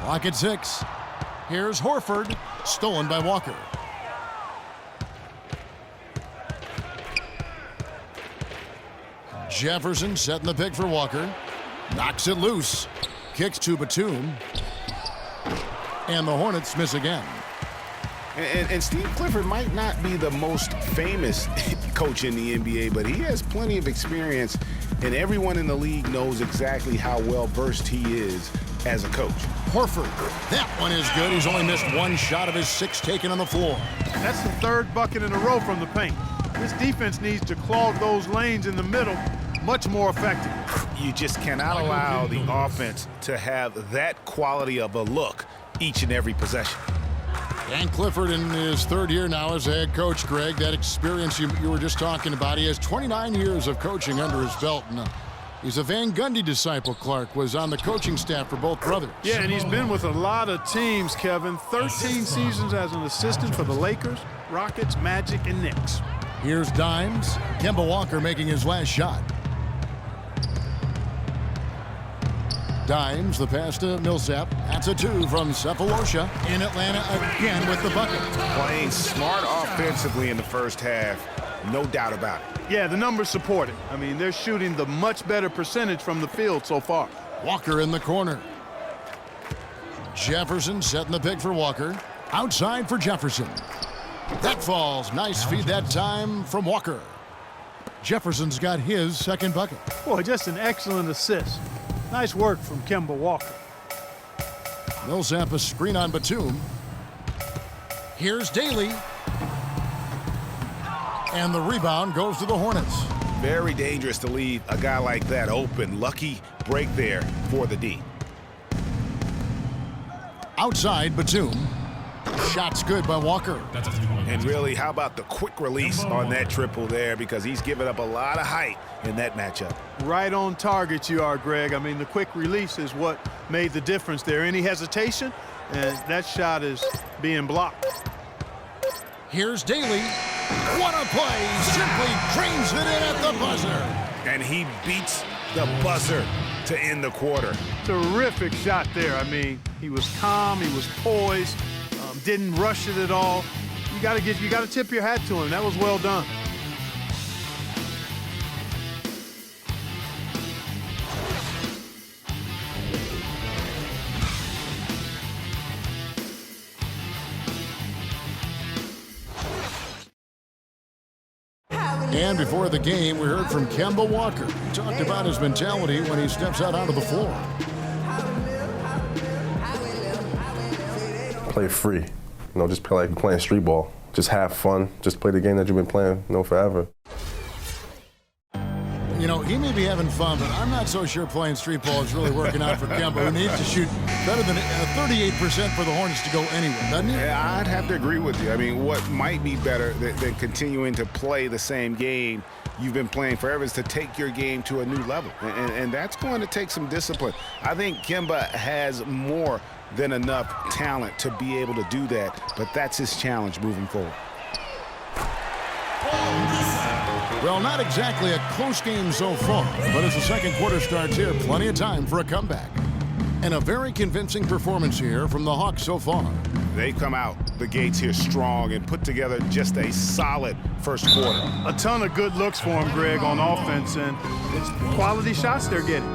Clock at 6. Here's Horford, stolen by Walker. Jefferson setting the pick for Walker. Knocks it loose. Kicks to Batum. And the Hornets miss again. And Steve Clifford might not be the most famous coach in the NBA, but he has plenty of experience, and everyone in the league knows exactly how well-versed he is as a coach. Horford, that one is good. He's only missed one shot of his 6 taken on the floor. That's the 3rd bucket in a row from the paint. This defense needs to clog those lanes in the middle much more effectively. You just cannot allow the offense to have that quality of a look each and every possession. Dan Clifford in his 3rd year now as a head coach, Greg. That experience you were just talking about. He has 29 years of coaching under his belt. And, he's a Van Gundy disciple. Clark was on the coaching staff for both brothers. Yeah, and he's been with a lot of teams, Kevin. 13 seasons as an assistant for the Lakers, Rockets, Magic, and Knicks. Here's Dimes. Kemba Walker making his last shot. Dimes, the pass to Millsap. That's a 2 from Sefolosha in Atlanta again with the bucket. Playing smart offensively in the first half, no doubt about it. Yeah, the numbers support it. I mean, they're shooting the much better percentage from the field so far. Walker in the corner. Jefferson setting the pick for Walker. Outside for Jefferson. That falls. Nice feed that time from Walker. Jefferson's got his 2nd bucket. Boy, just an excellent assist. Nice work from Kemba Walker. Millsap a screen on Batum. Here's Daly. And the rebound goes to the Hornets. Very dangerous to leave a guy like that open. Lucky break there for the D. Outside Batum. Shot's good by Walker. And really, how about the quick release on that triple there, because he's given up a lot of height in that matchup. Right on target you are, Greg. I mean, the quick release is what made the difference there. Any hesitation, and that shot is being blocked. Here's Daly. What a play. Simply drains it in at the buzzer. And he beats the buzzer to end the quarter. Terrific shot there. I mean, he was calm, he was poised, didn't rush it at all. You got to tip your hat to him. That was well done. And before the game, we heard from Kemba Walker. He talked about his mentality when he steps out onto the floor. Play free. Just play like you're playing street ball. Just have fun. Just play the game that you've been playing, forever. He may be having fun, but I'm not so sure playing street ball is really working out for Kemba, who needs to shoot better than 38% for the Hornets to go anywhere, doesn't he? Yeah, I'd have to agree with you. I mean, what might be better than continuing to play the same game you've been playing forever is to take your game to a new level, and that's going to take some discipline. I think Kemba has more than enough talent to be able to do that, but that's his challenge moving forward. Well, not exactly a close game so far, but as the 2nd quarter starts here, plenty of time for a comeback. And a very convincing performance here from the Hawks so far. They've come out the gates here strong and put together just a solid first quarter. A ton of good looks for him, Greg, on offense, and it's quality shots they're getting.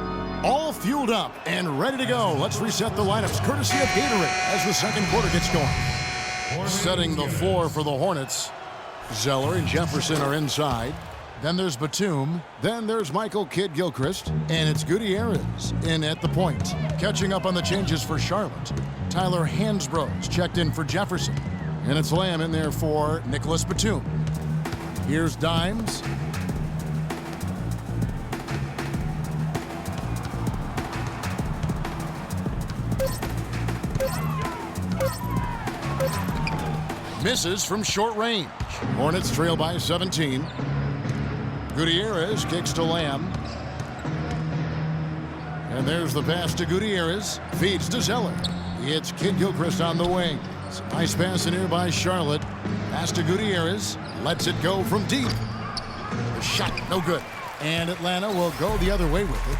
All fueled up and ready to go. Let's reset the lineups courtesy of Gatorade as the 2nd quarter gets going. Setting the floor for the Hornets. Zeller and Jefferson are inside. Then there's Batum. Then there's Michael Kidd-Gilchrist. And it's Gutierrez in at the point. Catching up on the changes for Charlotte. Tyler Hansbrough's checked in for Jefferson. And it's Lamb in there for Nicholas Batum. Here's Dimes. Misses from short range. Hornets trail by 17. Gutierrez kicks to Lamb. And there's the pass to Gutierrez. Feeds to Zeller. It's Kidd-Gilchrist on the wing. Nice pass in here by Charlotte. Pass to Gutierrez. Lets it go from deep. The shot, no good. And Atlanta will go the other way with it.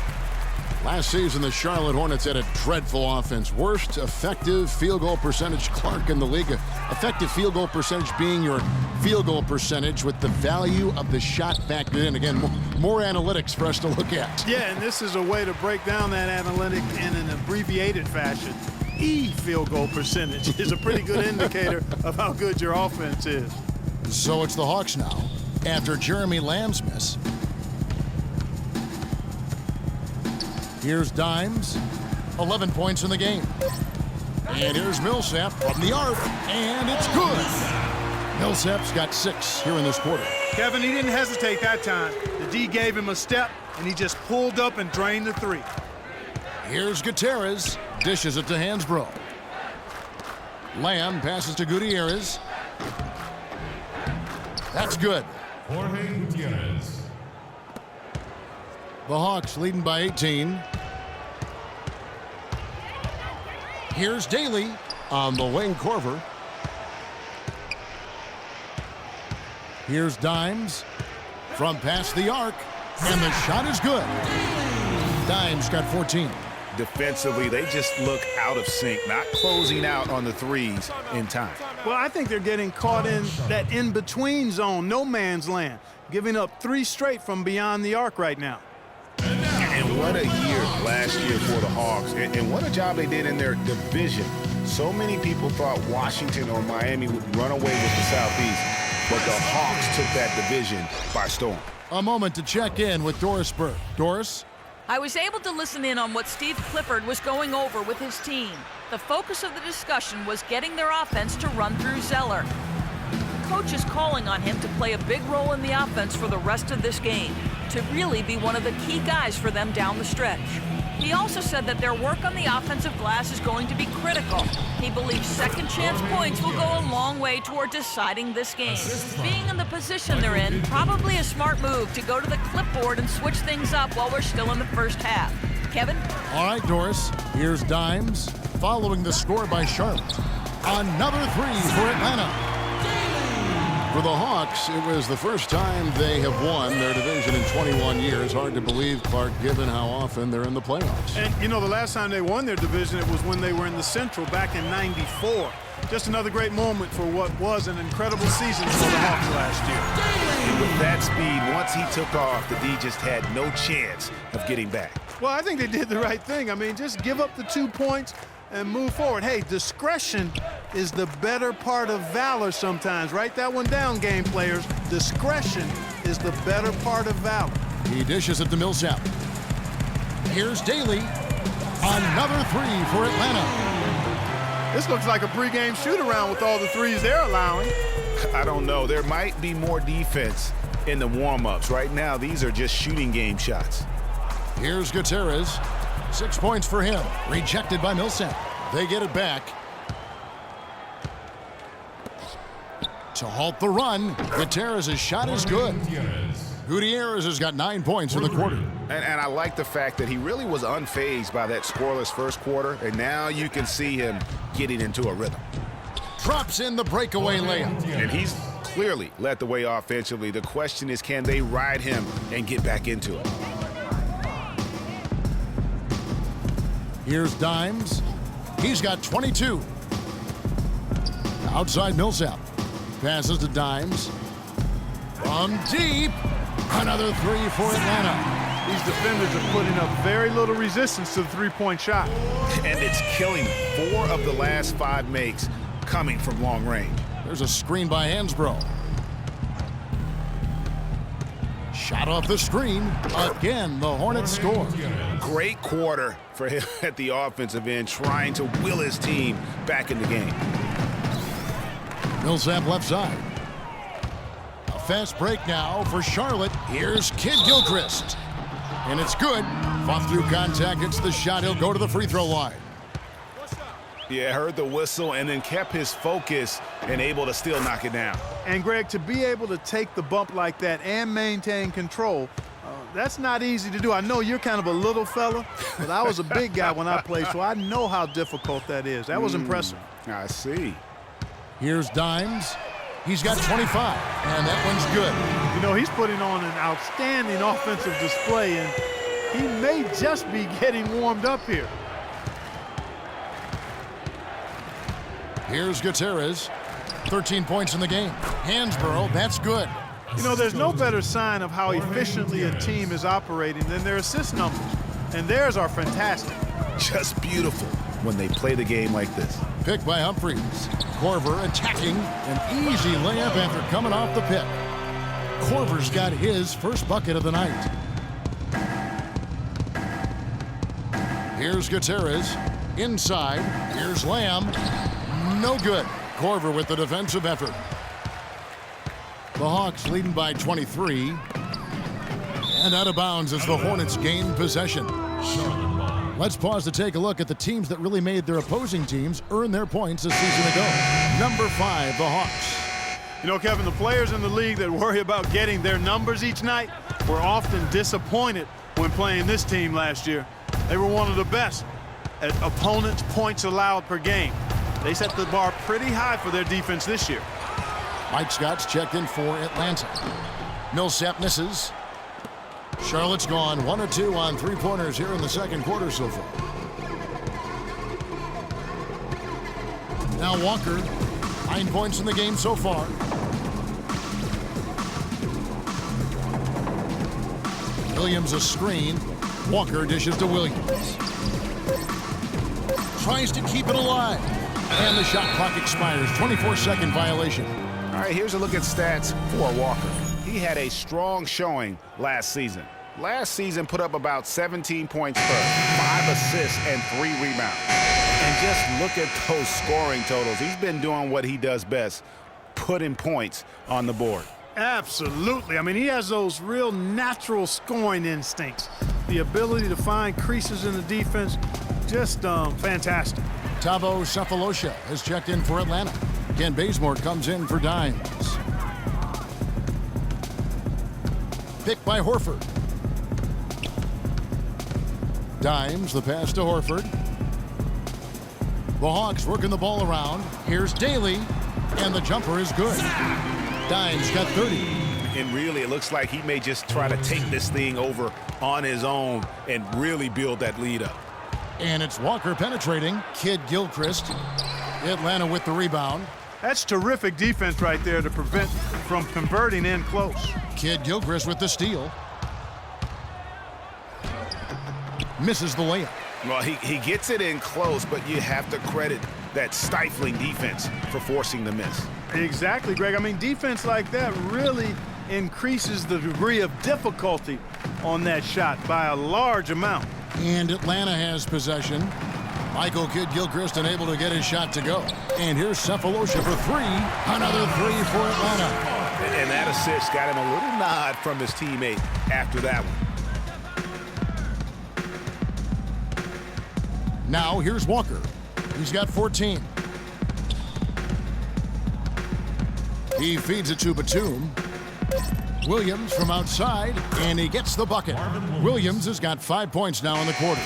Last season, the Charlotte Hornets had a dreadful offense. Worst effective field goal percentage, Clark, in the league. Effective field goal percentage being your field goal percentage with the value of the shot factored in. Again, more analytics for us to look at. Yeah, and this is a way to break down that analytic in an abbreviated fashion. Field goal percentage is a pretty good indicator of how good your offense is. So it's the Hawks now after Jeremy Lamb's miss. Here's Dimes, 11 points in the game. And here's Millsap from the arc, and it's good. Millsap's got 6 here in this quarter. Kevin, he didn't hesitate that time. The D gave him a step, and he just pulled up and drained the 3. Here's Gutierrez, dishes it to Hansbrough. Lamb passes to Gutierrez. That's good. Jorge Gutierrez. The Hawks leading by 18. Here's Daly on the wing. Corver. Here's Dimes from past the arc, and the shot is good. Dimes got 14. Defensively, they just look out of sync, not closing out on the threes in time. Well, I think they're getting caught in that in-between zone, no man's land, giving up 3 straight from beyond the arc right now. And what a year last year for the Hawks, and what a job they did in their division. So many people thought Washington or Miami would run away with the Southeast, but the Hawks took that division by storm. A moment to check in with Doris Burke. Doris? I was able to listen in on what Steve Clifford was going over with his team. The focus of the discussion was getting their offense to run through Zeller. Coach is calling on him to play a big role in the offense for the rest of this game, to really be one of the key guys for them down the stretch. He also said that their work on the offensive glass is going to be critical. He believes second chance points will go a long way toward deciding this game. Being in the position they're in, probably a smart move to go to the clipboard and switch things up while we're still in the first half. Kevin? All right, Doris. Here's Dimes following the score by Charlotte. Another 3 for Atlanta. For the Hawks, it was the first time they have won their division in 21 years. Hard to believe, Clark, given how often they're in the playoffs. And, you know, the last time they won their division, it was when they were in the Central back in '94. Just another great moment for what was an incredible season for the Hawks last year. And with that speed, once he took off, the D just had no chance of getting back. Well, I think they did the right thing. I mean, just give up the 2 points and move forward. Hey, discretion is the better part of valor sometimes. Write that one down, game players. Discretion is the better part of valor. He dishes it to Millsap. Here's Daly. Another 3 for Atlanta. This looks like a pregame shoot-around with all the threes they're allowing. I don't know. There might be more defense in the warm-ups. Right now, these are just shooting game shots. Here's Gutierrez. 6 points for him. Rejected by Millsap. They get it back. To halt the run, Gutierrez's shot is good. Gutierrez has got 9 points in the quarter. And I like the fact that he really was unfazed by that scoreless first quarter, and now you can see him getting into a rhythm. Drops in the breakaway layup. And he's clearly led the way offensively. The question is, can they ride him and get back into it? Here's Dimes. He's got 22. Outside Millsap. Passes to Dimes. From deep. Another 3 for Atlanta. These defenders are putting up very little resistance to the three-point shot. And it's killing 4 of the last 5 makes coming from long range. There's a screen by Hansbrough. Shot off the screen. Again, the Hornets score. Great quarter for him at the offensive end, trying to will his team back in the game. Millsap left side. A fast break now for Charlotte. Here's Kid Gilchrist. And it's good. Fought through contact. It's the shot. He'll go to the free throw line. Yeah, heard the whistle and then kept his focus and able to still knock it down. And, Greg, to be able to take the bump like that and maintain control, that's not easy to do. I know you're kind of a little fella, but I was a big guy when I played, so I know how difficult that is. That was impressive. I see. Here's Dimes. He's got 25, and that one's good. You know, he's putting on an outstanding offensive display, and He may just be getting warmed up here. Here's Gutierrez. 13 points in the game. Hansborough, that's good. You know, there's no better sign of how efficiently a team is operating than their assist numbers. And theirs are fantastic. Just beautiful when they play the game like this. Pick by Humphries. Korver attacking. An easy layup after coming off the pick. Korver's got his first bucket of the night. Here's Gutierrez. Inside. Here's Lamb. No good. Korver with the defensive effort. The Hawks leading by 23. And out of bounds as the Hornets gain possession. Let's pause to take a look at the teams that really made their opposing teams earn their points a season ago. Number 5, the Hawks. You know, Kevin, the players in the league that worry about getting their numbers each night were often disappointed when playing this team last year. They were one of the best at opponents' points allowed per game. They set the bar pretty high for their defense this year. Mike Scott's checked in for Atlanta. Millsap misses. Charlotte's gone 1 of 2 on three-pointers here in the second quarter so far. Now Walker, 9 points in the game so far. Williams a screen. Walker dishes to Williams. Tries to keep it alive. And the shot clock expires. 24-second violation. All right, here's a look at stats for Walker. He had a strong showing last season. Last season put up about 17 points per, 5 assists, and 3 rebounds. And just look at those scoring totals. He's been doing what he does best, putting points on the board. Absolutely. I mean, he has those real natural scoring instincts. The ability to find creases in the defense, just fantastic. Tavo Cephalosha has checked in for Atlanta. Ken Bazemore comes in for Dimes. Pick by Horford. Dimes, the pass to Horford. The Hawks working the ball around. Here's Daly, and the jumper is good. Dimes got 30. And really, it looks like he may just try to take this thing over on his own and really build that lead up. And it's Walker penetrating. Kid Gilchrist. Atlanta with the rebound. That's terrific defense right there to prevent from converting in close. Kid Gilchrist with the steal. Misses the layup. Well, he gets it in close, but you have to credit that stifling defense for forcing the miss. Exactly, Greg. I mean, defense like that really increases the degree of difficulty on that shot by a large amount. And Atlanta has possession. Michael Kidd Gilchrist unable to get his shot to go. And here's Cephalosha for 3. Another 3 for Atlanta. And that assist got him a little nod from his teammate after that one. Now here's Walker. He's got 14. He feeds it to Batum. Williams from outside, and he gets the bucket. Williams has got 5 points now in the quarter.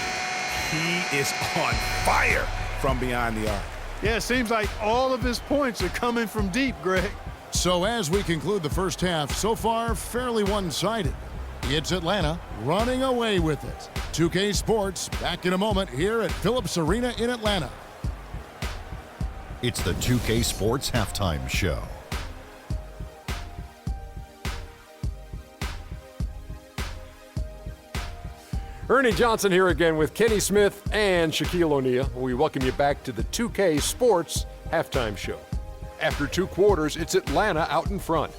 He is on fire from beyond the arc. Yeah, it seems like all of his points are coming from deep, Greg. So as we conclude the first half, so far fairly one-sided. It's Atlanta running away with it. 2K Sports back in a moment here at Phillips Arena in Atlanta. It's the 2K Sports Halftime Show. Ernie Johnson here again with Kenny Smith and Shaquille O'Neal. We welcome you back to the 2K Sports Halftime Show. After 2 quarters, it's Atlanta out in front.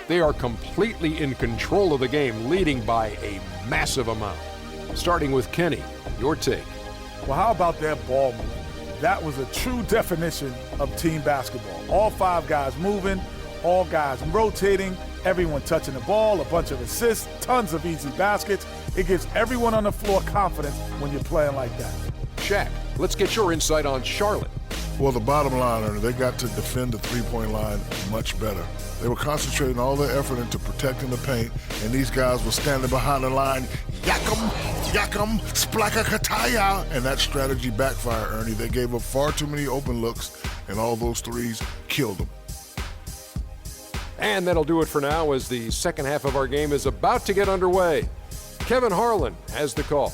They are completely in control of the game, leading by a massive amount. Starting with Kenny, your take. Well, how about that ball movement? That was a true definition of team basketball. All 5 guys moving, all guys rotating, everyone touching the ball, a bunch of assists, tons of easy baskets. It gives everyone on the floor confidence when you're playing like that. Shaq, let's get your insight on Charlotte. Well, the bottom line, Ernie, they got to defend the three-point line much better. They were concentrating all their effort into protecting the paint, and these guys were standing behind the line, yakum, splaka kataya, and that strategy backfired, Ernie. They gave up far too many open looks, and all those threes killed them. And that'll do it for now as the second half of our game is about to get underway. Kevin Harlan has the call.